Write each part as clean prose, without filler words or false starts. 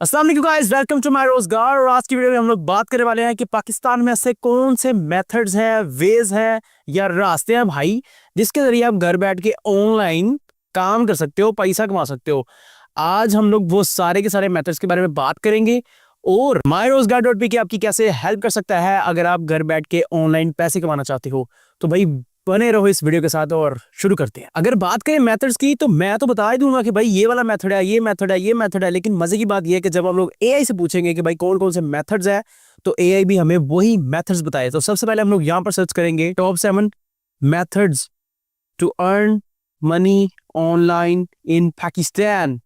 अस्सलाम वालेकुम guys, welcome to my रोजगार। और आज की वीडियो में हम लोग बात करने वाले हैं कि पाकिस्तान में ऐसे कौन से मेथड्स हैं, वेज हैं या रास्ते हैं भाई, जिसके जरिए आप घर बैठ के ऑनलाइन काम कर सकते हो, पैसा कमा सकते हो। आज हम लोग वो सारे के सारे मेथड्स के बारे में बात करेंगे और माई रोजगार डॉट पी के आपकी कैसे हेल्प कर सकता है अगर आप घर बैठ के ऑनलाइन पैसे कमाना चाहते हो। तो भाई बने रहो इस वीडियो के साथ और शुरू करते हैं। अगर बात करें मेथड्स की तो मैं तो बता ही दूंगा कि भाई ये वाला मेथड है, ये मेथड है, ये मेथड है। लेकिन मजे की बात ये है कि जब हम लोग एआई से पूछेंगे कि भाई कौन कौन से मेथड्स है, तो एआई भी हमें वही मेथड्स बताए। तो सबसे पहले हम लोग यहाँ पर सर्च करेंगे top 7 methods to earn money online in Pakistan.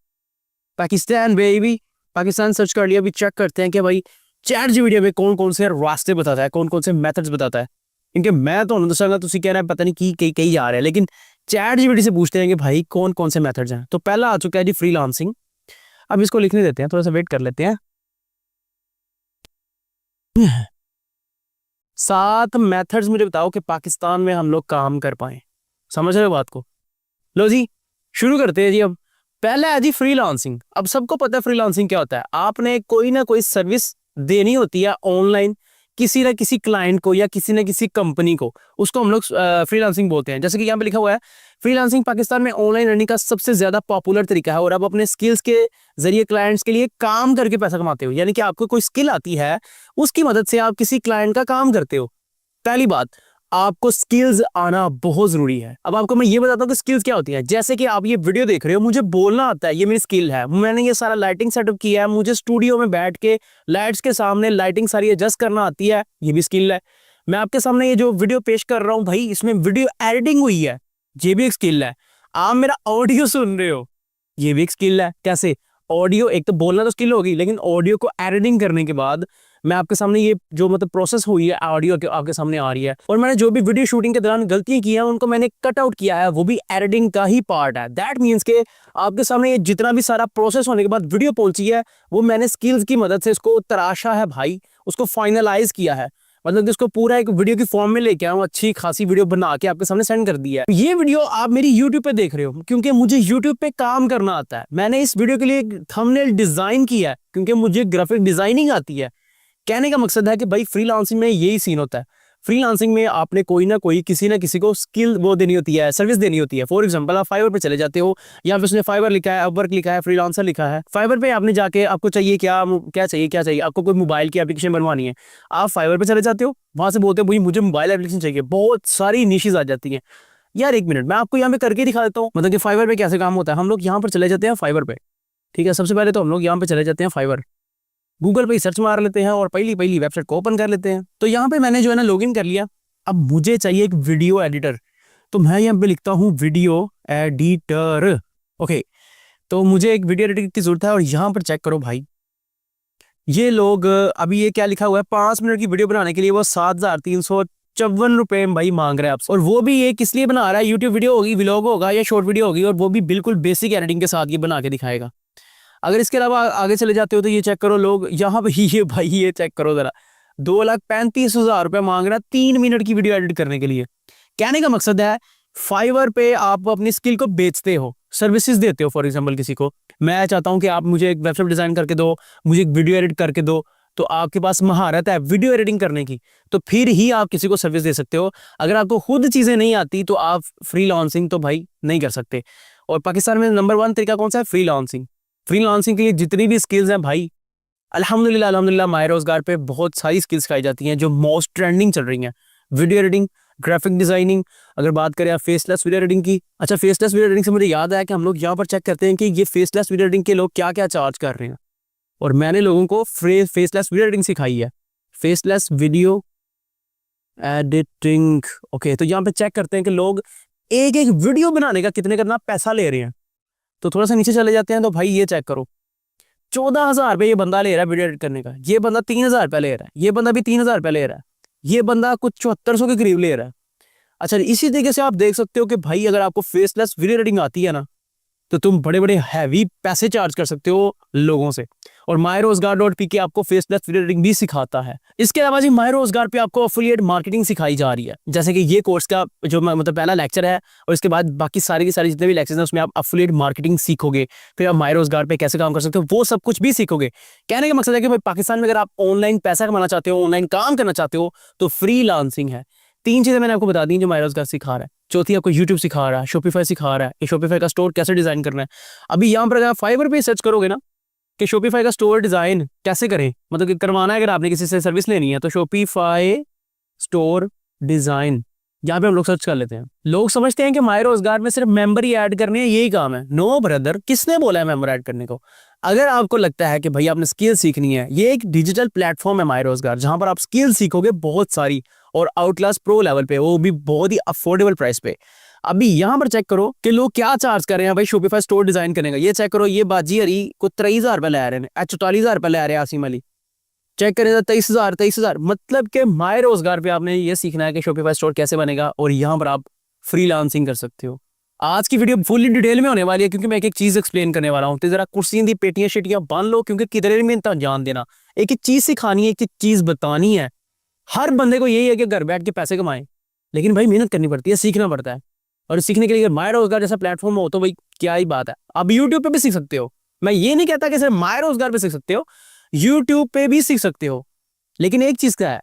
Pakistan baby, Pakistan search कर लिया। अभी चेक करते हैं कि भाई चैट जीपीटी में कौन कौन से रास्ते बताता है, कौन कौन से मेथड्स बताता है। क्योंकि मैं तो दसांगा, तुसी कह रहे हैं पता नहीं की कई कई जा रहे हैं, लेकिन चैट जीपीटी से पूछते हैं कि भाई कौन कौन से मेथड्स हैं। तो पहला आ चुका है जी फ्रीलांसिंग। अब इसको लिखने देते हैं, थोड़ा सा वेट कर लेते हैं। 7 मेथड्स मुझे बताओ कि पाकिस्तान में हम लोग काम कर पाए। समझ रहे हो बात को? लो जी शुरू करते हैं जी। अब पहला है जी फ्रीलांसिंग। अब सबको पता है फ्रीलांसिंग क्या होता है। आपने कोई ना कोई सर्विस देनी होती है ऑनलाइन किसी ना किसी क्लाइंट को या किसी ना किसी कंपनी को, उसको हम लोग फ्रीलांसिंग बोलते हैं। जैसे कि यहाँ पे लिखा हुआ है, फ्रीलांसिंग पाकिस्तान में ऑनलाइन अर्निंग का सबसे ज्यादा पॉपुलर तरीका है और आप अपने स्किल्स के जरिए क्लाइंट्स के लिए काम करके पैसा कमाते हो। यानी कि आपको कोई स्किल आती है, उसकी मदद से आप किसी क्लाइंट का काम करते हो। पहली बात, आपको स्किल्स आना बहुत जरूरी है। अब आपको मैं ये बताता हूँ कि स्किल्स क्या होती है। जैसे कि आप ये वीडियो देख रहे हो, मुझे बोलना आता है, ये मेरी स्किल है। मैंने ये सारा लाइटिंग सेटअप किया है, मुझे स्टूडियो में बैठ के लाइट्स के सामने लाइटिंग सारी एडजस्ट करना आती है, ये भी स्किल है। मैं आपके सामने ये जो वीडियो पेश कर रहा हूँ भाई, इसमें वीडियो एडिटिंग हुई है, ये भी एक स्किल है। आप मेरा ऑडियो सुन रहे हो, ये भी एक स्किल है। कैसे? ऑडियो, एक तो बोलना तो स्किल होगी, लेकिन ऑडियो को एडिटिंग करने के बाद मैं आपके सामने ये जो मतलब प्रोसेस हुई है ऑडियो के आपके सामने आ रही है। और मैंने जो भी वीडियो शूटिंग के दौरान गलतियां की हैं उनको मैंने कट आउट किया है, वो भी एडिटिंग का ही पार्ट है। दैट मीन्स के आपके सामने ये जितना भी सारा प्रोसेस होने के बाद वीडियो पहुंची है, वो मैंने स्किल्स की मदद से इसको तराशा है भाई, उसको फाइनलाइज किया है। मतलब कि इसको पूरा एक वीडियो की फॉर्म में लेके आऊँ, अच्छी खासी वीडियो बना के आपके सामने सेंड कर दी है। ये वीडियो आप मेरी यूट्यूब पे देख रहे हो क्योंकि मुझे यूट्यूब पे काम करना आता है। मैंने इस वीडियो के लिए थंबनेल डिजाइन किया है क्योंकि मुझे ग्राफिक डिजाइनिंग आती है। कहने का मकसद है कि भाई फ्रीलांसिंग में यही सीन होता है। फ्रीलांसिंग में आपने कोई ना कोई किसी ना किसी को स्किल वो देनी होती है, सर्विस देनी होती है। फॉर एग्जांपल आप फाइवर पे चले जाते हो, यहाँ पे उसने फाइवर लिखा है, अपवर्क लिखा है, फ्रीलांसर लिखा है। फाइवर पे आपने जाके आपको चाहिए क्या, क्या चाहिए, क्या चाहिए आपको, कोई मोबाइल की एप्लीकेशन बनवानी है, आप फाइवर पे चले जाते हो, वहां से बोलते हो भाई मुझे मोबाइल एप्लीकेशन चाहिए। बहुत सारी निशेज आ जाती हैं। यार एक मिनट, मैं आपको यहाँ पे करके दिखा देता हूँ मतलब कि फाइवर पे कैसे काम होता है। हम लोग यहाँ पर चले जाते हैं फाइवर पे, ठीक है। सबसे पहले तो हम लोग यहाँ पे चले जाते हैं फाइवर, गूगल पे सर्च मार लेते हैं और पहली पहली वेबसाइट को ओपन कर लेते हैं। तो यहाँ पे मैंने जो है ना लॉगिन कर लिया। अब मुझे चाहिए एक वीडियो एडिटर, तो मैं यहाँ पे लिखता हूँ वीडियो एडिटर। ओके, तो मुझे एक वीडियो एडिटर की जरूरत है। और यहाँ पर चेक करो भाई, ये लोग अभी ये क्या लिखा हुआ है, 5 मिनट की वीडियो बनाने के लिए वो 7,354 रुपए भाई मांग रहे हैं आपसे। और वो भी ये किस लिए बना रहा है, यूट्यूब वीडियो होगी, व्लॉग होगा या शॉर्ट वीडियो होगी, और वो भी बिल्कुल बेसिक एडिटिंग के साथ ये बना के दिखाएगा। अगर इसके अलावा आगे चले जाते हो तो ये चेक करो, लोग यहाँ पे ये भाई ये चेक करो जरा, 2,35,000 रुपए मांग रहा है 3 मिनट की वीडियो एडिट करने के लिए। कहने का मकसद है फाइवर पे आप अपनी स्किल को बेचते हो, सर्विसेज देते हो। फॉर एग्जांपल किसी को मैं चाहता हूं कि आप मुझे एक वेबसाइट डिजाइन करके दो, मुझे एक वीडियो एडिट करके दो, तो आपके पास महारत है वीडियो एडिटिंग करने की, तो फिर ही आप किसी को सर्विस दे सकते हो। अगर आपको खुद चीजें नहीं आती तो आप फ्रीलांसिंग तो भाई नहीं कर सकते। और पाकिस्तान में नंबर 1 तरीका कौन सा है? फ्रीलांसिंग। फ्रीलांसिंग के लिए जितनी भी स्किल्स हैं भाई, अल्हम्दुलिल्लाह अल्हम्दुलिल्लाह माय रोजगार पे बहुत सारी स्किल्स सिखाई जाती हैं जो मोस्ट ट्रेंडिंग चल रही हैं। वीडियो एडिटिंग, ग्राफिक डिजाइनिंग, अगर बात करें आप फेसलेस वीडियो एडिटिंग की। अच्छा, फेसलेस वीडियो एडिटिंग से मुझे याद आया कि हम लोग यहाँ पर चेक करते हैं कि ये फेसलेस वीडियो एडिटिंग के लोग क्या क्या चार्ज कर रहे हैं, और मैंने लोगों को फेसलेस वीडियो एडिटिंग सिखाई है। Faceless video editing, okay. तो यहाँ पे चेक करते हैं कि लोग एक एक वीडियो बनाने का कितने कितना पैसा ले रहे हैं। तो थोड़ा सा नीचे चले जाते हैं तो भाई ये चेक करो, 14,000 रुपये ये बंदा ले रहा है वीडियो एडिट करने का, ये बंदा 3,000 रुपये ले रहा है, ये बंदा भी 3,000 रुपये ले रहा है, ये बंदा कुछ 7400 के करीब ले रहा है। अच्छा, इसी तरीके से आप देख सकते हो कि भाई अगर आपको फेसलेस वीडियो एडिटिंग आती है ना, तो तुम बड़े बड़े हैवी पैसे चार्ज कर सकते हो लोगों से। और myroजगार.pk आपको फेसलेस ट्रेडिंग भी सिखाता है। इसके अलावा जी myroजगार पे आपको एफिलिएट मार्केटिंग सिखाई जा रही है, जैसे कि ये कोर्स का जो मतलब पहला लेक्चर है, और इसके बाद बाकी सारी की सारी जितने भी लेक्चर्स हैं उसमें आप एफिलिएट मार्केटिंग सीखोगे, फिर आप myroजगार पे कैसे काम कर सकते हो वो सब कुछ भी सीखोगे। कहने का मकसद है कि भाई पाकिस्तान में अगर आप ऑनलाइन पैसा कमाना चाहते हो, ऑनलाइन काम करना चाहते हो, तो फ्रीलांसिंग है। 3 चीजें मैंने आपको बता दी जो myroजगार सिखा रहा है। चौथी आपको यूट्यूब सिखा रहा है, शॉपिफाई सिखा रहा है कि शॉपिफाई का स्टोर कैसे डिजाइन करना है। अभी यहाँ पर अगर आप फाइवर पे सर्च करोगे ना कि शॉपिफाई का स्टोर डिजाइन कैसे करें, मतलब कि करवाना है, अगर आपने किसी से सर्विस लेनी है तो शॉपिफाई स्टोर डिजाइन यहाँ पे हम लोग सर्च कर लेते हैं। लोग समझते हैं कि myroजगार में सिर्फ मेंबर ही ऐड करने हैं, यही काम है। नो ब्रदर, किसने बोला है मेंबर ऐड करने को? अगर आपको लगता है कि भाई आपने स्किल सीखनी है, ये एक डिजिटल प्लेटफॉर्म है myroजगार, जहां पर आप स्किल सीखोगे बहुत सारी, और आउट क्लास प्रो लेवल पे, वो भी बहुत ही अफोर्डेबल प्राइस पे। अभी यहाँ पर चेक करो कि लोग क्या चार्ज कर रहे हैं भाई शॉपिफाई स्टोर डिजाइन करने का। ये चेक करो, ये बाजी हरी को 23,000 ले रहे हैं, 44,000 ले रहे हैं आसिम अली। चेक करें तो 23,000, मतलब कि myroजगार पे आपने ये सीखना है कि शॉपिफाई स्टोर कैसे बनेगा, और यहाँ पर आप फ्रीलांसिंग कर सकते हो। आज की वीडियो फुल्ली डिटेल में होने वाली है, क्योंकि मैं एक एक चीज एक्सप्लेन करने वाला हूँ। तो जरा कुर्सियां दी पेटियां शेटियां बांध लो, क्योंकि किधर में इतना जान देना, एक एक चीज सिखानी है, एक एक चीज बतानी है। हर बंदे को यही है कि घर बैठ के पैसे कमाएं, लेकिन भाई मेहनत करनी पड़ती है, सीखना पड़ता है। और सीखने के लिए अगर myroजगार जैसा प्लेटफॉर्म हो तो भाई क्या ही बात है। आप यूट्यूब पे भी सीख सकते हो, मैं ये नहीं कहता कि सिर्फ myroजगार पे सीख सकते हो, यूट्यूब पे भी सीख सकते हो। लेकिन एक चीज का है,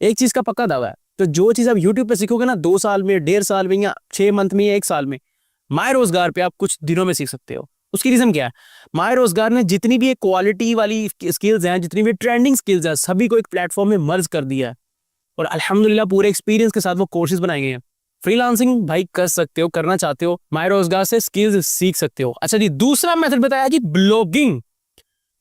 एक चीज का पक्का दावा है, तो जो चीज आप यूट्यूब पे सीखोगे ना 2 साल में, 1.5 साल में, या 6 मंथ में, या 1 साल में, myroजगार पे आप कुछ दिनों में सीख सकते हो। उसकी रीजन क्या है? myroजगार ने जितनी भी क्वालिटी वाली स्किल्स हैं, जितनी भी ट्रेंडिंग स्किल्स हैं, सभी को एक प्लेटफॉर्म में मर्ज कर दिया है, और अल्हम्दुलिल्लाह पूरे एक्सपीरियंस के साथ वो कोर्सेज बनाए गए हैं। फ्रीलांसिंग भाई कर सकते हो, करना चाहते हो, myroजगार से स्किल्स सीख सकते हो। अच्छा जी, दूसरा मेथड बताया जी ब्लॉगिंग,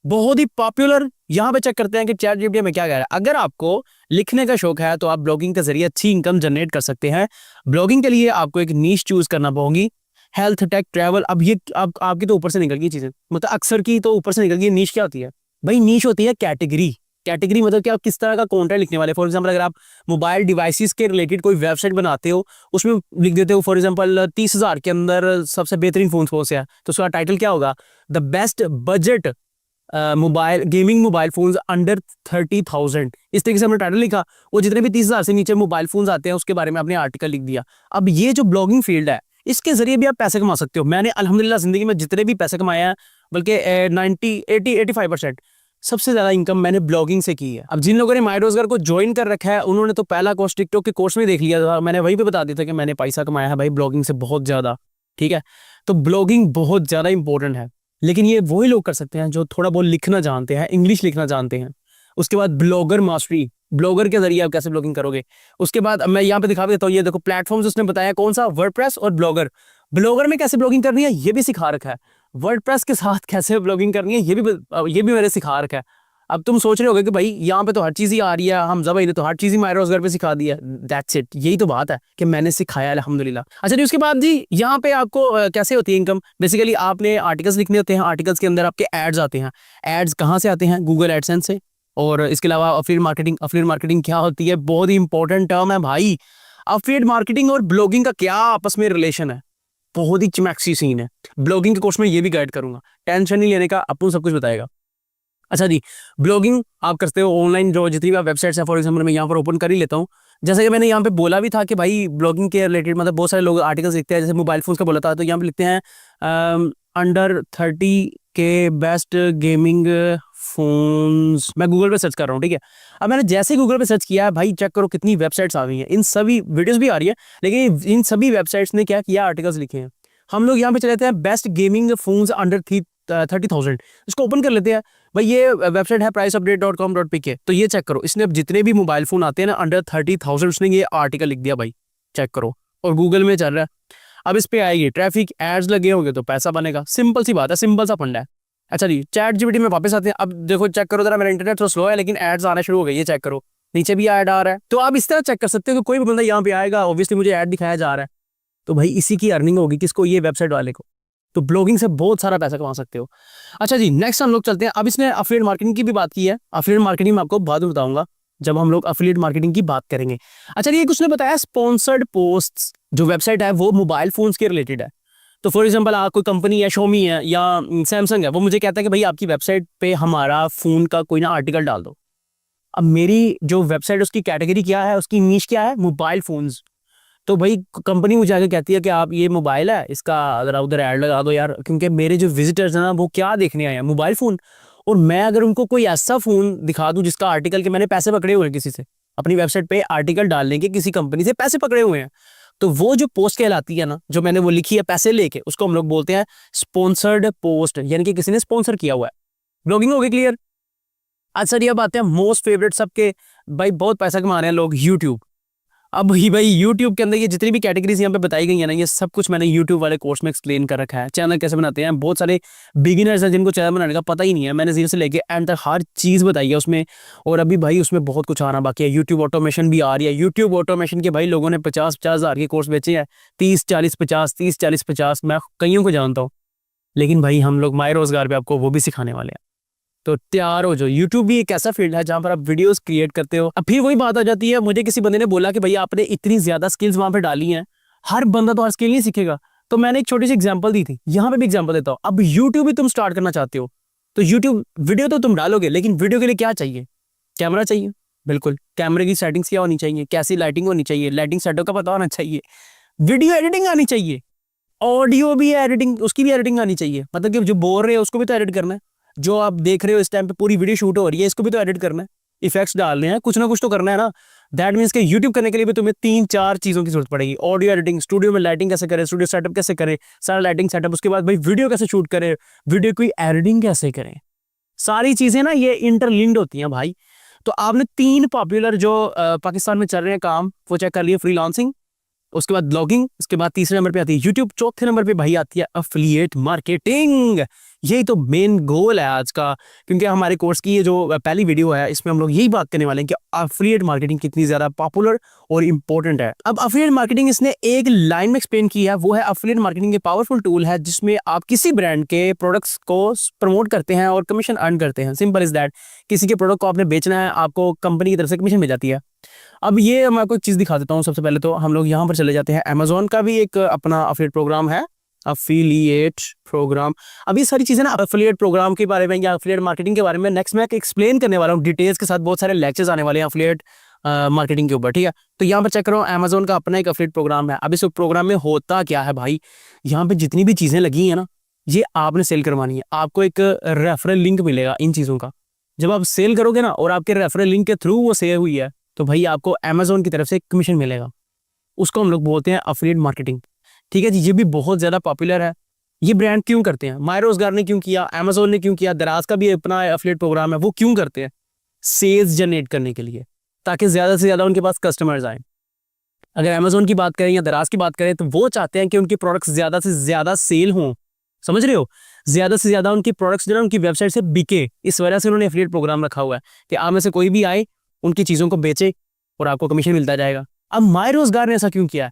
बहुत ही पॉपुलर। यहाँ पे चेक करते हैं कि चैट जीपीटी में क्या कह रहा है। अगर आपको लिखने का शौक है तो आप ब्लॉगिंग के जरिए अच्छी इनकम जनरेट कर सकते हैं। ब्लॉगिंग के लिए आपको एक नीश चूज करना होगी, हेल्थ, टेक, ट्रैवल। अब ये आपकी तो ऊपर से निकल गई चीजें, मतलब अक्सर की तो ऊपर से निकल गई। नीश क्या होती है भाई? नीश होती है कैटेगरी। कैटेगरी मतलब कि आप किस तरह का कंटेंट लिखने वाले। फॉर एग्जांपल, अगर आप मोबाइल डिवाइसेस के रिलेटेड कोई वेबसाइट बनाते हो, उसमें लिख देते हो फॉर एग्जांपल 30,000 के अंदर सबसे बेहतरीन फोन कौन से है, तो उसका टाइटल क्या होगा? The best budget mobile gaming mobile phones under 30,000। इस तरीके से हमने टाइटल लिखा, वो जितने भी 30,000 से नीचे मोबाइल फोन्स आते हैं उसके बारे में आपने आर्टिकल लिख दिया। अब ये जो ब्लॉगिंग फील्ड है, इसके जरिए भी आप पैसे कमा सकते हो। मैंने अल्हम्दुलिल्लाह जिंदगी में जितने भी पैसे कमाए हैं, बल्कि 85% सबसे ज्यादा इनकम मैंने ब्लॉगिंग से की है। अब जिन लोगों ने myroजगार को ज्वाइन कर रखा है, उन्होंने तो पहला कोर्स टिकटॉक के कोर्स में देख लिया था, मैंने वहीं पे बता दिया था कि मैंने पैसा कमाया है भाई ब्लॉगिंग से बहुत ज्यादा। ठीक है, तो ब्लॉगिंग बहुत ज्यादा इंपॉर्टेंट है, लेकिन ये वही लोग कर सकते हैं जो थोड़ा बहुत लिखना जानते हैं, इंग्लिश लिखना जानते हैं। उसके बाद ब्लॉगर मास्टरी, ब्लॉगर के जरिए आप कैसे ब्लॉगिंग करोगे। उसके बाद मैं यहाँ पे दिखा देता हूँ, ये देखो प्लेटफॉर्म्स उसने बताया कौन सा, वर्डप्रेस और ब्लॉगर। ब्लॉगर में कैसे ब्लॉगिंग करनी है ये भी सिखा रखा है, वर्डप्रेस के साथ कैसे ब्लॉगिंग करनी है ये भी मैंने सिखा रखा है। अब तुम सोच रहे होगे कि भाई यहाँ पे तो हर चीज ही आ रही है, हमजा भाई ने तो हर चीज ही myroजगार पे सिखा दिया। दैट्स इट, यही तो बात है कि मैंने सिखाया अल्हम्दुलिल्लाह। अच्छा जी, उसके बाद जी यहाँ पे आपको कैसे होती है इनकम। बेसिकली आपने आर्टिकल्स लिखने होते हैं, आर्टिकल्स के अंदर आपके एड्स आते हैं। एड्स कहाँ से आते हैं? गूगल एडसेंस से। और इसके अलावा अफिलिएट मार्केटिंग। अफिलिएट मार्केटिंग क्या होती है? बहुत ही इंपॉर्टेंट टर्म है भाई। अफिलिएट मार्केटिंग और ब्लॉगिंग का क्या आपस में रिलेशन है? बहुत ही चमैक्सी सीन है। ब्लॉगिंग के कोर्स में ये भी गाइड करूंगा, टेंशन नहीं लेने का, अपन सब कुछ बताएगा। अच्छा जी, ब्लॉगिंग आप करते हो ऑनलाइन, जो जितनी भी वेबसाइट्स है, फॉर एग्जांपल मैं यहाँ पर ओपन कर ही लेता हूँ। जैसे कि मैंने यहाँ पे बोला भी था कि भाई ब्लॉगिंग के रिलेटेड मतलब बहुत सारे लोग आर्टिकल्स लिखते हैं, जैसे मोबाइल फोन्स का बोला था, तो यहाँ पे लिखते हैं अंडर 30 के बेस्ट गेमिंग फोन्स। मैं गूगल पे सर्च कर रहा हूँ, ठीक है। अब मैंने जैसे ही गूगल पे सर्च किया भाई, चेक करो कितनी वेबसाइट्स आ गई हैं। इन सभी वीडियोस भी आ रही है, लेकिन इन सभी वेबसाइट्स ने क्या किया, आर्टिकल्स लिखे हैं। हम लोग यहाँ पे चले जाते हैं बेस्ट गेमिंग फोन्स अंडर 30,000, इसको ओपन कर लेते हैं। भाई ये वेबसाइट है priceupdate.com.pk, तो ये चेक करो, इसने अब जितने भी मोबाइल फोन आते हैं ना अंडर 30,000, उसने ये आर्टिकल लिख दिया भाई, चेक करो। और गूगल में चल रहा है। अब इस पे आएगी ट्रैफिक, एड्स लगे होंगे तो पैसा बनेगा। सिंपल सी बात है, सिंपल सा फंडा है। अच्छा जी, चैट जीपीटी में वापस आते हैं। अब देखो चेक करो जरा, मेरा इंटरनेट तो स्लो है, लेकिन एड्स आना शुरू हो गए, ये चेक करो, नीचे भी ऐड आ रहा है। तो आप इस तरह चेक कर सकते हो कि कोई भी बंदा यहाँ पे आएगा, ऑब्वियसली मुझे ऐड दिखाया जा रहा है, तो भाई इसी की अर्निंग होगी, किसको? ये वेबसाइट वाले को। तो ब्लॉगिंग से बहुत सारा पैसा कमा सकते हो। अच्छा जी, नेक्स्ट हम लोग चलते हैं। अब इसने अफिलिएट मार्केटिंग की भी बात की है। अफिलिएट मार्केटिंग में आपको बाद में बताऊंगा जब हम लोग अफिलिएट मार्केटिंग की बात करेंगे। अच्छा, ये कुछ ने बताया स्पॉन्सर्ड पोस्ट्स, जो वेबसाइट है वो मोबाइल फोन्स के रिलेटेड है। तो फॉर एग्जांपल आप कोई कंपनी है, शोमी है या सैमसंग है, वो मुझे कहता है कि भाई आपकी वेबसाइट पे हमारा फ़ोन का कोई ना आर्टिकल डाल दो। अब मेरी जो वेबसाइट उसकी कैटेगरी क्या है, उसकी नीश क्या है, मोबाइल फ़ोन्स। तो भाई कंपनी मुझे आके कहती है कि आप ये मोबाइल है, इसका ज़रा उधर ऐड लगा दो यार, क्योंकि मेरे जो विजिटर्स हैं ना वो क्या देखने आए हैं, मोबाइल फ़ोन। और मैं अगर उनको कोई ऐसा फ़ोन दिखा दूं जिसका आर्टिकल के मैंने पैसे पकड़े हुए हैं किसी से, अपनी वेबसाइट पे आर्टिकल डालने के किसी कंपनी से पैसे पकड़े हुए हैं, तो वो जो पोस्ट कहलाती है ना, जो मैंने वो लिखी है पैसे लेके, उसको हम लोग बोलते हैं स्पॉन्सर्ड पोस्ट, यानी कि किसी ने स्पॉन्सर किया हुआ है। ब्लॉगिंग हो गई क्लियर। आज सर ये बात है मोस्ट फेवरेट सबके, भाई बहुत पैसा कमा रहे हैं लोग, यूट्यूब। अब ही भाई यूट्यूब के अंदर ये जितनी भी कैटेगरीज यहाँ पे बताई गई है ना, ये सब कुछ मैंने यूट्यूब वाले कोर्स में एक्सप्लेन कर रखा है। चैनल कैसे बनाते हैं, बहुत सारे बिगिनर्स हैं जिनको चैनल बनाने का पता ही नहीं है, मैंने जीरो से लेके एंड तक हर चीज़ बताई है उसमें। और अभी भाई उसमें बहुत कुछ आना बाकी है, यूट्यूब ऑटोमेशन भी आ रही है। यूट्यूब ऑटोमेशन के भाई लोगों ने 50-50 हज़ार के कोर्स बेचे हैं, 30-40-50, 30-40-50, मैं कईयों को जानता हूँ। लेकिन भाई हम लोग माय रोजगार पे आपको वो भी सिखाने वाले हैं, तो तैयार हो जो। यूट्यूब भी एक ऐसा फील्ड है जहां पर आप वीडियोस क्रिएट करते हो। अब फिर वही बात आ जाती है, मुझे किसी बंदे ने बोला कि भैया आपने इतनी ज्यादा स्किल्स वहां पे डाली हैं, हर बंदा तो हर स्किल नहीं सीखेगा। तो मैंने एक छोटी सी एग्जांपल दी थी, यहाँ पे भी एग्जांपल देता हूँ। अब यूट्यूब भी तुम स्टार्ट करना चाहते हो तो यूट्यूब वीडियो तो तुम डालोगे, लेकिन वीडियो के लिए क्या चाहिए, कैमरा चाहिए। बिल्कुल, कैमरे की सेटिंग्स क्या होनी चाहिए, कैसी लाइटिंग होनी चाहिए, लाइटिंग सेटअप का पता होना चाहिए, वीडियो एडिटिंग आनी चाहिए, ऑडियो भी एडिटिंग, उसकी भी एडिटिंग आनी चाहिए। मतलब कि जो बोल रहे हो उसको भी तो एडिट करना है, जो आप देख रहे हो इस टाइम पे पूरी वीडियो शूट हो रही है इसको भी तो एडिट करना है, इफेक्ट्स डालने हैं, कुछ ना कुछ तो करना है ना। दैट मीन्स कि यूट्यूब करने के लिए भी तुम्हें 3-4 चीज़ों की जरूरत पड़ेगी। ऑडियो एडिटिंग, स्टूडियो में लाइटिंग कैसे करें, स्टूडियो सेटअप कैसे करें, सारा लाइटिंग सेटअप, उसके बाद भाई वीडियो कैसे शूट करें, वीडियो की एडिटिंग कैसे करें, सारी चीज़ें ना ये इंटरलिंक्ड होती हैं भाई। तो आपने 3 पॉपुलर जो पाकिस्तान में चल रहे हैं काम, वो चेक कर लिए, फ्रीलांसिंग, उसके बाद ब्लॉगिंग, उसके बाद तीसरे नंबर पे आती है यूट्यूब, चौथे नंबर पे भाई आती है अफिलिएट मार्केटिंग। यही तो मेन गोल है आज का, क्योंकि हमारे कोर्स की ये जो पहली वीडियो है इसमें हम लोग यही बात करने वाले हैं कि अफिलिएट मार्केटिंग कितनी ज्यादा पॉपुलर और इंपॉर्टेंट है। अब अफिलिएट मार्केटिंग इसने एक लाइन में एक्सप्लेन की है, वो है अफिलिएट मार्केटिंग एक पावरफुल टूल है जिसमें आप किसी ब्रांड के प्रोडक्ट्स को प्रमोट करते हैं और कमीशन अर्न करते हैं। सिंपल इज दैट, किसी के प्रोडक्ट को आपने बेचना है, आपको कंपनी की तरफ से कमीशन मिल जाती है। अब ये मैं आपको एक चीज़ दिखा देता हूँ। सबसे पहले तो हम लोग यहाँ पर चले जाते हैं, अमेजोन का भी एक अपना अफिलिएट प्रोग्राम है, अफिलिएट प्रोग्राम। अब ये सारी चीज़ें ना अफिलिएट प्रोग्राम के बारे में या अफिलिएट मार्केटिंग के बारे में नेक्स्ट मैं एक्सप्लेन करने वाला हूँ डिटेल्स के साथ। बहुत सारे लेक्चर्स आने वाले हैं अफिलिएट मार्केटिंग के ऊपर, ठीक है। तो यहाँ पर चेक करो, अमेजोन का अपना एक अफिलिएट प्रोग्राम है। अब इस प्रोग्राम में होता क्या है भाई, यहाँ पे जितनी भी चीज़ें लगी हैं ना, ये आपने सेल करवानी है। आपको एक रेफरल लिंक मिलेगा इन चीज़ों का। जब आप सेल करोगे ना और आपके रेफरल लिंक के थ्रू वो सेल हुई है, तो भाई आपको अमेजोन की तरफ से कमीशन मिलेगा। उसको हम लोग बोलते हैं अफिलिएट मार्केटिंग, ठीक है जी। ये भी बहुत ज़्यादा पॉपुलर है। ये ब्रांड क्यों करते हैं, माय रोजगार ने क्यों किया, अमेजोन ने क्यों किया, दराज का भी अपना अफिलिएट प्रोग्राम है। वो क्यों करते हैं, सेल्स जनरेट करने के लिए, ताकि ज़्यादा से ज़्यादा उनके पास कस्टमर्स आए। अगर अमेजोन की बात करें या दराज की बात करें, तो वो चाहते हैं कि उनके प्रोडक्ट्स ज़्यादा से ज़्यादा सेल हों, समझ रहे हो, ज़्यादा से ज़्यादा उनकी प्रोडक्ट्स जो है उनकी वेबसाइट से बिके। इस वजह से उन्होंने एफिलिएट प्रोग्राम रखा हुआ है कि आप में से कोई भी आए, उनकी चीज़ों को बेचे और आपको कमीशन मिलता जाएगा। अब माय रोजगार ने ऐसा क्यों किया है,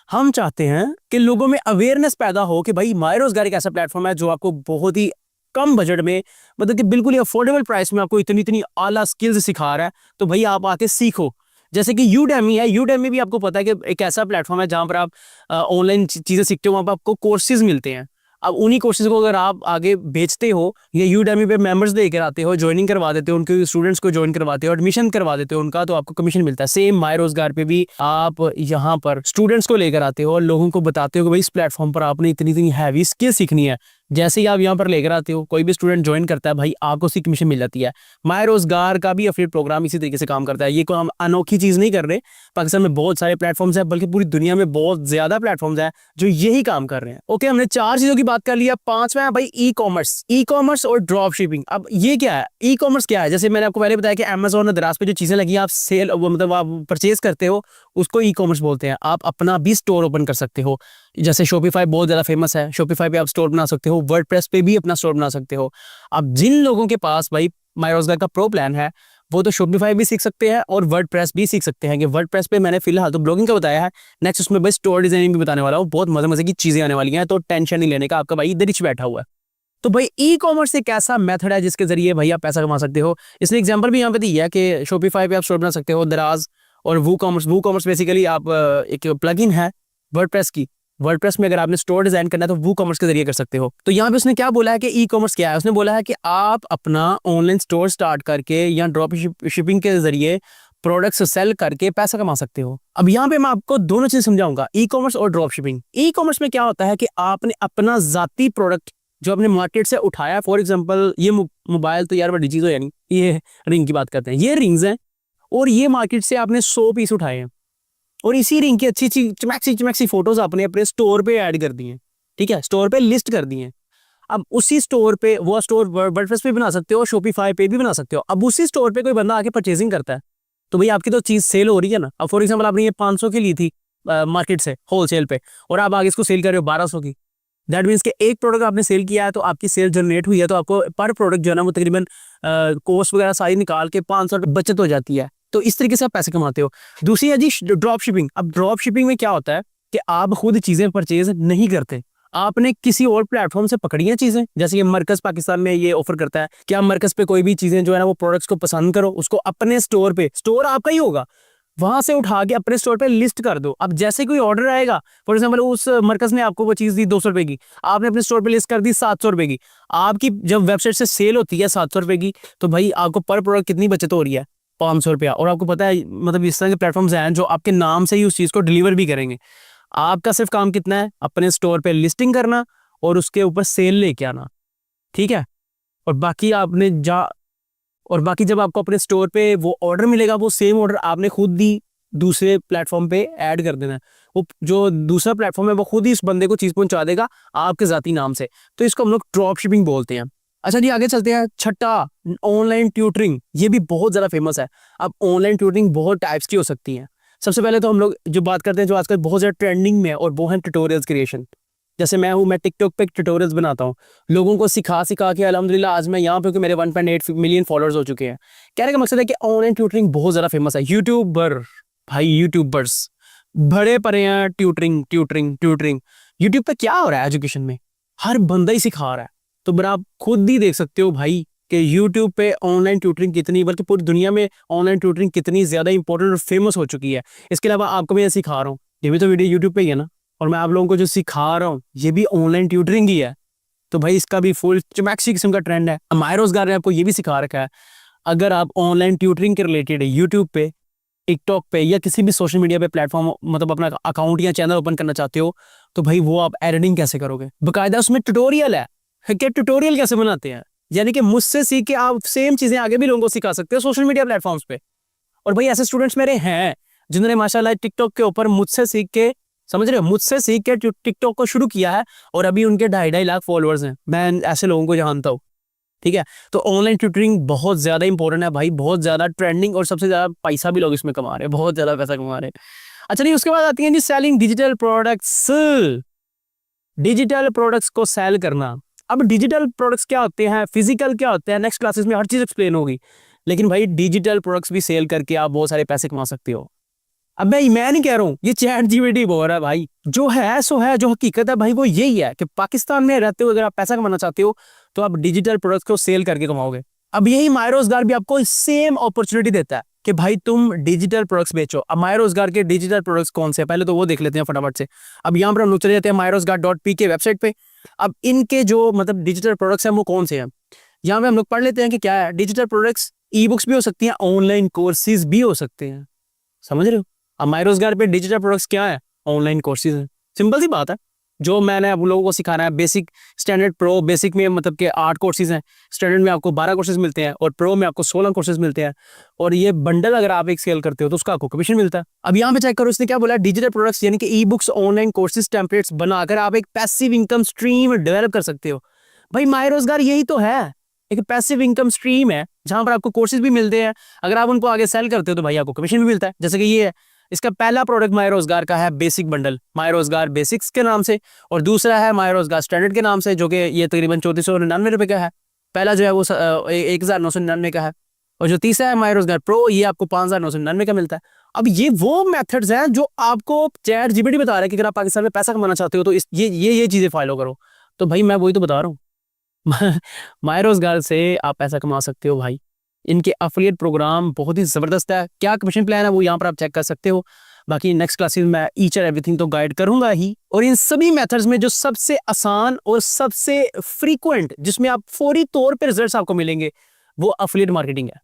हम चाहते हैं कि लोगों में अवेयरनेस पैदा हो कि भाई माय रोजगार एक ऐसा प्लेटफॉर्म है जो आपको बहुत ही कम बजट में, मतलब कि बिल्कुल ही अफोर्डेबल प्राइस में आपको इतनी इतनी आला स्किल्स सिखा रहा है। तो भाई आप आके सीखो। जैसे कि यूडेमी है, यूडेमी भी आपको पता है कि एक ऐसा प्लेटफॉर्म है जहाँ पर आप ऑनलाइन चीज़ें सीखते हो, वहाँ पर आपको कोर्सेज मिलते हैं। अब उन्हीं कोर्सेज को अगर आप आगे बेचते हो या यूडेमी पे मेंबर्स लेकर आते हो, ज्वाइनिंग करवा देते हो, उनके स्टूडेंट्स को ज्वाइन करवाते हो, एडमिशन करवा देते हो उनका, तो आपको कमीशन मिलता है। सेम माय रोजगार पे भी आप यहाँ पर स्टूडेंट्स को लेकर आते हो और लोगों को बताते हो कि भाई इस प्लेटफॉर्म पर आपने इतनी इतनी हैवी स्किल सीखनी है। जैसे ही आप यहाँ पर लेकर आते हो, कोई भी स्टूडेंट ज्वाइन करता है, भाई आपको उसकी कमीशन मिल जाती है। माय रोजगार का भी अफिलिएट प्रोग्राम इसी तरीके से काम करता है। ये कोई हम अनोखी चीज़ नहीं कर रहे, पाकिस्तान में बहुत सारे प्लेटफॉर्म्स हैं, बल्कि पूरी दुनिया में बहुत ज़्यादा प्लेटफॉर्म्स हैं जो यही काम कर रहे हैं। ओके, हमने 4 चीज़ों की बात कर लिया। 5वां है भाई ई कॉमर्स और ड्रॉप शिपिंग। अब ये क्या है, ई कॉमर्स क्या है, जैसे मैंने आपको पहले बताया कि अमेजोन और दराज पे जो चीज़ें लगी आप सेल, मतलब आप परचेज करते हो, उसको ई कॉमर्स बोलते हैं। आप अपना भी स्टोर ओपन कर सकते हो, जैसे शॉपिफाई बहुत ज़्यादा फेमस है, शॉपिफाई पे आप स्टोर बना सकते हो, वर्डप्रेस पे भी अपना स्टोर बना सकते हो। अब जिन लोगों के पास भाई माय रोजगार का प्रो प्लान है, वो तो शॉपिफाई भी सीख सकते हैं और वर्डप्रेस भी सीख सकते हैं। कि वर्डप्रेस पे मैंने फिलहाल तो ब्लॉगिंग का बताया है, नेक्स्ट उसमें भाई स्टोर डिजाइनिंग भी बताने वाला हूँ। बहुत मजे मजे की चीज़ें आने वाली हैं, तो टेंशन नहीं लेने का, आपका भाई इधर ही बैठा हुआ है। तो भाई ई कॉमर्स एक ऐसा मेथड है जिसके जरिए भाई आप पैसा कमा सकते हो। इसने एग्जांपल भी यहाँ पे दी है कि शॉपिफाई पे आप स्टोर बना सकते हो, दराज और वू कॉमर्स बेसिकली आप एक प्लगइन है वर्डप्रेस की, वर्डप्रेस में अगर आपने स्टोर डिजाइन करना है तो वो कॉमर्स के जरिए कर सकते हो। तो यहाँ पे उसने क्या बोला है कि ई कॉमर्स क्या है, उसने बोला है कि आप अपना ऑनलाइन स्टोर स्टार्ट करके या ड्रॉप शिपिंग के जरिए प्रोडक्ट्स सेल करके पैसा कमा सकते हो। अब यहाँ पे मैं आपको दोनों चीज समझाऊंगा, ई कॉमर्स और ड्रॉप शिपिंग। ई कॉमर्स में क्या होता है कि आपने अपना जाती प्रोडक्ट जो अपने मार्केट से उठाया, फॉर एग्जांपल ये मोबाइल तो यार बड़ी चीज हो, यानी ये रिंग की बात करते हैं, ये रिंग्स हैं और ये मार्केट से आपने 100 पीस उठाए हैं और इसी रिंग की अच्छी अच्छी चमैक्सी चमैक्सी फोटोज आपने अपने स्टोर पे ऐड कर दी हैं, ठीक है, स्टोर पे लिस्ट कर दी हैं। अब उसी स्टोर पे, वो स्टोर वर्डप्रेस पे बना सकते हो, शॉपिफाई पे भी बना सकते हो। अब उसी स्टोर पे कोई बंदा आके परचेजिंग करता है तो भाई आपकी तो चीज सेल हो रही है ना। अब फॉर एग्जांपल आपने ये 500 की ली थी मार्केट से होलसेल पे और आप आगे इसको सेल कर रहे हो 1200 की। दैट मीन्स कि एक प्रोडक्ट आपने सेल किया है तो आपकी सेल जनरेट हुई है, तो आपको पर प्रोडक्ट जो है ना वो तकरीबन कॉस्ट वगैरह सारी निकाल के 500 बचत हो जाती है। तो इस तरीके से आप पैसे कमाते हो। दूसरी है जी ड्रॉप शिपिंग। अब ड्रॉप शिपिंग में क्या होता है कि आप खुद चीजें परचेज नहीं करते, आपने किसी और प्लेटफॉर्म से पकड़ी हैं चीजें, जैसे ये मरकज पाकिस्तान में ये ऑफर करता है कि आप मरकज पे कोई भी चीजें जो है ना वो प्रोडक्ट्स को पसंद करो, उसको अपने स्टोर पे, स्टोर आपका ही होगा, वहां से उठा के अपने स्टोर पे लिस्ट कर दो। अब जैसे कोई ऑर्डर आएगा, फॉर एग्जांपल उस मरकज ने आपको वो चीज दी 200 रुपए की, आपने अपने स्टोर पे लिस्ट कर दी 700 रुपए की, आपकी जब वेबसाइट से सेल होती है 700 रुपए की, तो भाई आपको पर प्रोडक्ट कितनी बचत हो रही है, 500 रुपया। और आपको पता है मतलब इस तरह के प्लेटफॉर्म्स हैं जो आपके नाम से ही उस चीज को डिलीवर भी करेंगे। आपका सिर्फ काम कितना है, अपने स्टोर पे लिस्टिंग करना और उसके ऊपर सेल लेके आना, ठीक है। और बाकी आपने और बाकी जब आपको अपने स्टोर पे वो ऑर्डर मिलेगा, वो सेम ऑर्डर आपने खुद ही दूसरे प्लेटफॉर्म पे ऐड कर देना है। वो जो दूसरा प्लेटफॉर्म है वो खुद ही इस बंदे को चीज पहुंचा देगा आपके जाती नाम से। तो इसको हम लोग ड्रॉप शिपिंग बोलते हैं। अच्छा जी, आगे चलते हैं। छठा, ऑनलाइन ट्यूटरिंग। ये भी बहुत ज्यादा फेमस है। अब ऑनलाइन ट्यूटरिंग बहुत टाइप्स की हो सकती है। सबसे पहले तो हम लोग जो बात करते हैं जो आजकल बहुत ज्यादा ट्रेंडिंग में है, और वो है ट्यूटोरियल्स क्रिएशन। जैसे मैं टिकटॉक पे ट्यूटोरियल्स बनाता हूँ, लोगों को सिखा सिखा के अल्हम्दुलिल्लाह आज मैं यहाँ पे मेरे 1.8 मिलियन फॉलोअर्स हो चुके हैं। कहने का मकसद है कि ऑनलाइन ट्यूटरिंग बहुत ज्यादा फेमस है। यूट्यूबर, भाई यूट्यूबर्स बड़े पड़े हैं ट्यूटरिंग ट्यूटरिंग ट्यूटरिंग। यूट्यूब पे क्या हो रहा है एजुकेशन में, हर बंदा ही सिखा रहा है। तो बड़ा आप खुद ही देख सकते हो भाई कि यूट्यूब पे ऑनलाइन ट्यूटरिंग कितनी, बल्कि पूरी दुनिया में ऑनलाइन ट्यूटरिंग कितनी ज्यादा इंपॉर्टेंट और फेमस हो चुकी है। इसके अलावा आपको मैं सिखा रहा हूँ, ये भी तो वीडियो यूट्यूब पे ही है ना, और मैं आप लोगों को जो सिखा रहा हूँ ये भी ऑनलाइन ट्यूटरिंग ही है। तो भाई इसका भी फुल चमैक्सी किस्म का ट्रेंड है। माय रोजगार ने आपको ये भी सिखा रखा है, अगर आप ऑनलाइन ट्यूटरिंग के रिलेटेड यूट्यूब पे, टिकटॉक पे या किसी भी सोशल मीडिया पे प्लेटफॉर्म मतलब अपना अकाउंट या चैनल ओपन करना चाहते हो, तो भाई वो आप एडिटिंग कैसे करोगे, बकायदा उसमें ट्यूटोरियल है कि ट्यूटोरियल कैसे बनाते हैं। यानी कि मुझसे सीख के आप सेम चीजें आगे भी लोगों को सिखा सकते हो सोशल मीडिया प्लेटफॉर्म्स पे। और भाई ऐसे स्टूडेंट्स मेरे हैं जिन्होंने माशाल्लाह टिकटॉक के ऊपर मुझसे सीख के, समझ रहे हो, मुझसे सीख के टिकटॉक को शुरू किया है और अभी उनके 2.5 लाख फॉलोअर्स हैं। मैं ऐसे लोगों को जानता हूँ, ठीक है। तो ऑनलाइन ट्यूटरिंग बहुत ज्यादा इंपॉर्टेंट है भाई, बहुत ज्यादा ट्रेंडिंग, और सबसे ज्यादा पैसा भी लोग इसमें कमा रहे हैं, बहुत ज्यादा पैसा कमा रहे हैं। अच्छा नहीं, उसके बाद आती है जी selling digital products. Digital products को सेल करना। अब डिजिटल प्रोडक्ट्स क्या होते हैं, फिजिकल क्या होते हैं, नेक्स्ट क्लासेस में हर चीज एक्सप्लेन होगी। लेकिन भाई डिजिटल प्रोडक्ट्स भी सेल करके आप बहुत सारे पैसे कमा सकते हो। अब मैं नहीं कह रहा हूँ, ये चैट जीपीटी बोल रहा है भाई, जो है सो है, जो हकीकत है भाई वो यही है कि पाकिस्तान में रहते हुए अगर आप पैसा कमाना चाहते हो तो आप डिजिटल प्रोडक्ट्स को सेल करके कमाओगे। अब यही माय रोजगार भी आपको सेम अपॉर्चुनिटी देता है कि भाई तुम डिजिटल प्रोडक्ट्स बेचो। अब माय रोजगार के डिजिटल प्रोडक्ट्स कौन से, पहले तो वो देख लेते हैं फटाफट से। अब यहाँ पर हम लोग चले जाते हैं myroजगार.p के वेबसाइट पे। अब इनके जो मतलब डिजिटल प्रोडक्ट्स हैं वो कौन से हैं, यहाँ पे हम लोग पढ़ लेते हैं कि क्या है। डिजिटल प्रोडक्ट्स ई बुक्स भी हो सकती हैं, ऑनलाइन कोर्सेज भी हो सकते हैं, समझ रहे हो। अब माय रोजगार पे डिजिटल प्रोडक्ट्स क्या है, ऑनलाइन कोर्सेज है। सिंपल सी बात है, जो मैंने आप लोगों को सिखाना है। Basic, standard, pro. बेसिक में मतलब के 8 कोर्सेज हैं, स्टैंडर्ड में आपको 12 कोर्सेज मिलते हैं और प्रो में आपको 16 कोर्सेज मिलते हैं। और ये बंडल अगर आप एक सेल करते हो तो उसका आपको कमीशन मिलता है। अब यहाँ पे चेक करो, इसने क्या बोला, डिजिटल प्रोडक्ट्स यानी कि e books, online courses, templates बनाकर आप एक पैसिव इनकम स्ट्रीम डेवलप कर सकते हो। भाई माय रोजगार यही तो है, एक पैसिव इनकम स्ट्रीम है जहां पर आपको कोर्सेज भी मिलते हैं, अगर आप उनको आगे सेल करते हो तो भाई आपको कमीशन भी मिलता है। जैसे कि ये है, इसका पहला प्रोडक्ट माय रोजगार का है बेसिक बंडल, माय रोजगार बेसिक्स के नाम से, और दूसरा है माय रोजगार स्टैंडर्ड के नाम से, जो कि ये तकरीबन 3499 रुपए का है। पहला जो है वो 1999 का है, और जो तीसरा है माय रोजगार प्रो, ये आपको 5999 का मिलता है। अब ये वो मेथड्स हैं जो आपको चैट जीपीटी बता रहा है कि अगर आप पाकिस्तान में पैसा कमाना चाहते हो तो ये चीजें फॉलो करो। तो भाई मैं वही तो बता रहा हूँ माय रोजगार से आप पैसा कमा सकते हो भाई। इनके अफिलिएट प्रोग्राम बहुत ही जबरदस्त है। क्या कमीशन प्लान है वो यहाँ पर आप चेक कर सकते हो। बाकी नेक्स्ट क्लासेस में ईच एंड एवरीथिंग तो गाइड करूंगा ही। और इन सभी मेथड्स में जो सबसे आसान और सबसे फ्रीक्वेंट, जिसमें आप फौरी तौर पर रिजल्ट्स आपको मिलेंगे, वो एफिलिएट मार्केटिंग है।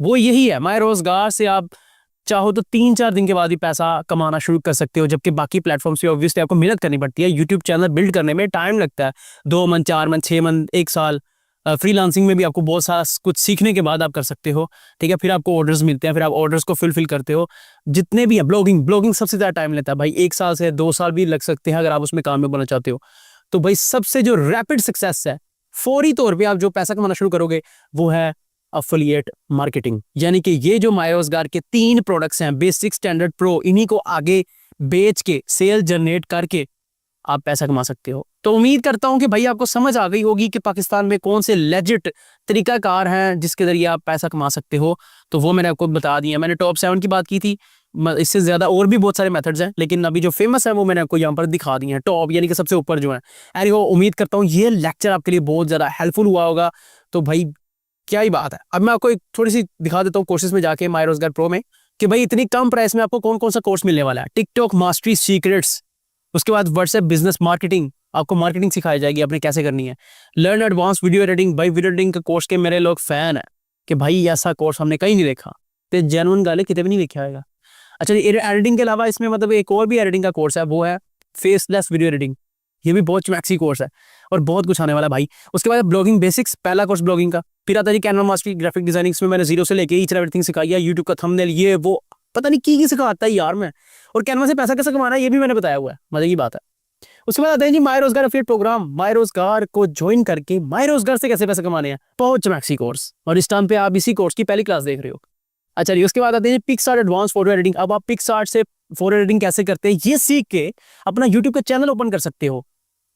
वो यही है, माय रोजगार से आप चाहो तो 3-4 दिन के बाद ही पैसा कमाना शुरू कर सकते हो, जबकि बाकी प्लेटफॉर्म्स पे ऑब्वियसली आपको मेहनत करनी पड़ती है। यूट्यूब चैनल बिल्ड करने में टाइम लगता है, 2 मंथ, 4 मंथ, 6 मंथ, 1 साल। फ्रीलांसिंग में भी आपको बहुत सारा कुछ सीखने के बाद आप कर सकते हो, ठीक है। फिर आपको ऑर्डर्स मिलते हैं, फिर आप ऑर्डर्स को फुलफिल करते हो। जितने भी है, ब्लॉगिंग सबसे ज़्यादा टाइम लेता है भाई, 1 साल से 2 साल भी लग सकते हैं अगर आप उसमें कामयाब बनना चाहते हो। तो भाई सबसे जो रैपिड सक्सेस है, फौरी तौर पर आप जो पैसा कमाना शुरू करोगे, वो है एफिलिएट मार्केटिंग। यानी कि ये जो माय रोजगार के 3 प्रोडक्ट्स हैं, बेसिक, स्टैंडर्ड, प्रो, इन्हीं को आगे बेच के सेल जनरेट करके आप पैसा कमा सकते हो। तो उम्मीद करता हूं कि भाई आपको समझ आ गई होगी कि पाकिस्तान में कौन से लेजिट तरीकाकार हैं जिसके जरिए आप पैसा कमा सकते हो। तो वो मैंने आपको बता दिया। मैंने टॉप 7 की बात की थी, इससे ज्यादा और भी बहुत सारे मेथड्स हैं, लेकिन अभी जो फेमस है वो मैंने आपको यहाँ पर दिखा दिए हैं, टॉप यानी कि सबसे ऊपर जो है। एनी हो, उम्मीद करता हूँ ये लेक्चर आपके लिए बहुत ज्यादा हेल्पफुल हुआ होगा। तो भाई क्या ही बात है। अब मैं आपको एक थोड़ी सी दिखा देता हूँ कोर्सेज में जाके माय रोजगार प्रो में, कि भाई इतनी कम प्राइस में आपको कौन कौन सा कोर्स मिलने वाला है। टिकटॉक मास्टरी सीक्रेट्स, उसके बाद व्हाट्सएप बिजनेस मार्केटिंग, आपको मार्केटिंग सिखाई जाएगी आपने कैसे करनी है। लर्न एडवांस वीडियो एडिटिंग, भाई वीडियो एडिटिंग का कोर्स के मेरे लोग फैन है कि भाई ऐसा कोर्स हमने कहीं नहीं देखा, तो जेन्युइन गाले कितने भी नहीं देखा होगा। अच्छा, एडिटिंग के अलावा इसमें मतलब एक और भी एडिटिंग का कोर्स है, वो है फेसलेस वीडियो एडिटिंग। ये भी बहुत मैक्सी कोर्स है और बहुत कुछ आने वाला भाई। उसके बाद ब्लॉगिंग बेसिक्स, पहला कोर्स ब्लॉगिंग का। फिर आता है जी कैनवा मास्टरी ग्राफिक डिजाइनिंग, इसमें मैंने 0 से लेके ईच एवरीथिंग सिखाई है। यूट्यूब का थंबनेल, ये वो पता नहीं की सिखाता है यार मैं। और कैनवा से पैसा कैसे कमाना है ये भी मैंने बताया हुआ है, मजे की बात है। उसके बाद आते हैं जी माय रोजगार एफिलिएट प्रोग्राम। माय रोजगार को ज्वाइन करके माय रोजगार से कैसे पैसे कमाने हैं, बहुत मैक्सी कोर्स, और इस टाइम पे आप इसी कोर्स की पहली क्लास देख रहे हो। अच्छा जी, उसके बाद आते हैं पिक्सआर्ट एडवांस फोटो एडिटिंग। अब आप पिक्सआर्ट से फोटो एडिटिंग कैसे करते हैं ये सीख के अपना यूट्यूब का चैनल ओपन कर सकते हो।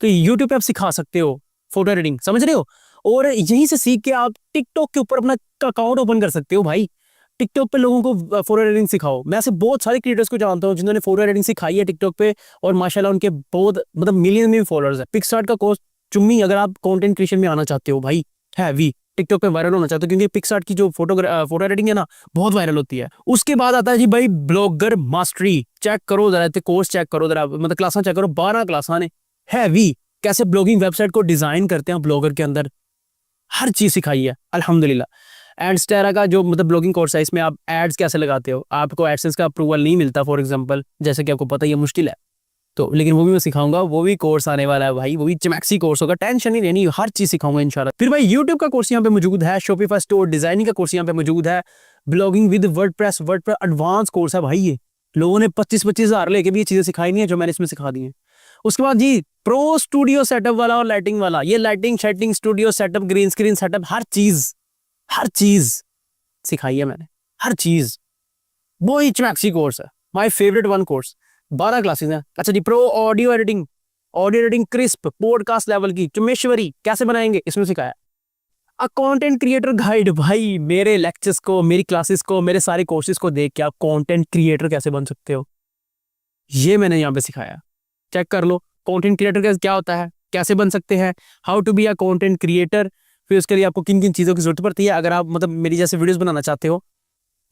तो यूट्यूब पे आप सिखा सकते हो फोटो एडिटिंग, समझ रहे हो। और यहीं से सीख के आप टिकटॉक के ऊपर अपना अकाउंट ओपन कर सकते हो भाई। टिकटॉक पे लोगों को फोटो एडिटिंग सिखाओ। मैं ऐसे बहुत सारे क्रिएटर्स को जानता हूँ जिन्होंने फोटो एडिटिंग सिखाई है टिकटॉक पे, और माशाल्लाह उनके बहुत मतलब मिलियन में फॉलोअर्स है। पिक्सआर्ट का कोर्स चुम्मी, अगर आप कंटेंट क्रिएशन में आना चाहते हो भाई, हैवी टिकटॉक पे वायरल होना चाहते हो, क्योंकि पिक्सआर्ट की जो फोटो एडिटिंग है ना, बहुत वायरल होती है। उसके बाद आता है जी भाई ब्लॉगर मास्टरी। चेक करो जरा, कोर्स चेक करो जरा, मतलब क्लासा चेक करो, 12 क्लासा ने हैवी, कैसे ब्लॉगिंग वेबसाइट को डिजाइन करते हैं ब्लॉगर के अंदर, हर चीज सिखाई है अल्हम्दुलिल्लाह। एडस्टेरा का जो मतलब ब्लॉगिंग कोर्स है, इसमें आप एड्स कैसे लगाते हो, आपको एडसेंस का अप्रूवल नहीं मिलता फॉर एग्जांपल, जैसे कि आपको पता ही है मुश्किल है, तो लेकिन वो भी मैं सिखाऊंगा। वो भी कोर्स आने वाला है भाई, वो भी चमैक्सी कोर्स होगा, टेंशन नहीं लेनी, हर चीज सिखाऊंगा इंशाल्लाह। फिर भाई यूट्यूब का कोर्स यहाँ पे मौजूद है, शॉपिफाई स्टोर डिजाइनिंग का कोर्स यहाँ पे मौजूद है, blogging with WordPress advance course है भाई। ये लोगों ने 25-25 हज़ार लेके भी ये चीजें सिखाई नहीं है जो मैंने इसमें सिखा दी है। उसके बाद जी प्रो स्टूडियो सेटअप वाला और लाइटिंग वाला, ये lighting setting studio setup, green screen setup, हर चीज सिखाई है मैंने, हर चीज। वो ही मैक्सी कोर्स है, my favourite one course, 12 classes हैं। अच्छा जी, pro audio editing crisp podcast level की चमेश्वरी कैसे बनाएंगे, इसमें सिखाया। अ कंटेंट क्रिएटर गाइड, भाई मेरे लेक्चर्स को, मेरी क्लासेस को, मेरे सारे कोर्सेज को देख के आप कंटेंट क्रिएटर कैसे बन सकते हो, ये मैंने यहाँ पे सिखाया। चेक कर लो कंटेंट क्रिएटर क्या होता है, कैसे बन सकते हैं, how to be a content creator. फिर उसके लिए आपको किन किन चीज़ों की जरूरत पड़ती है, अगर आप मतलब मेरी जैसे वीडियोस बनाना चाहते हो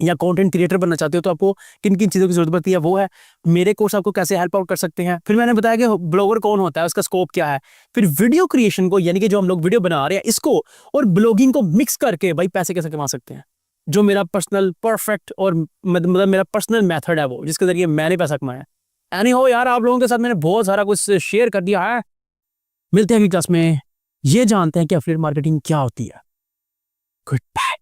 या कंटेंट क्रिएटर बनना चाहते हो तो आपको किन किन चीज़ों की जरूरत पड़ती है, वो है। मेरे कोर्स आपको कैसे हेल्प आउट कर सकते हैं। फिर मैंने बताया कि ब्लॉगर कौन होता है, उसका स्कोप क्या है। फिर वीडियो क्रिएशन को, यानी कि जो हम लोग वीडियो बना रहे हैं इसको, और ब्लॉगिंग को मिक्स करके भाई पैसे कैसे कमा सकते हैं, जो मेरा पर्सनल परफेक्ट और मतलब मेरा पर्सनल मेथड है वो, जिसके जरिए मैंने पैसा कमाया। एनी हो यार, आप लोगों के साथ मैंने बहुत सारा कुछ शेयर कर दिया है। मिलते हैं अगली क्लास में, ये जानते हैं कि एफिलिएट मार्केटिंग क्या होती है। Good bye.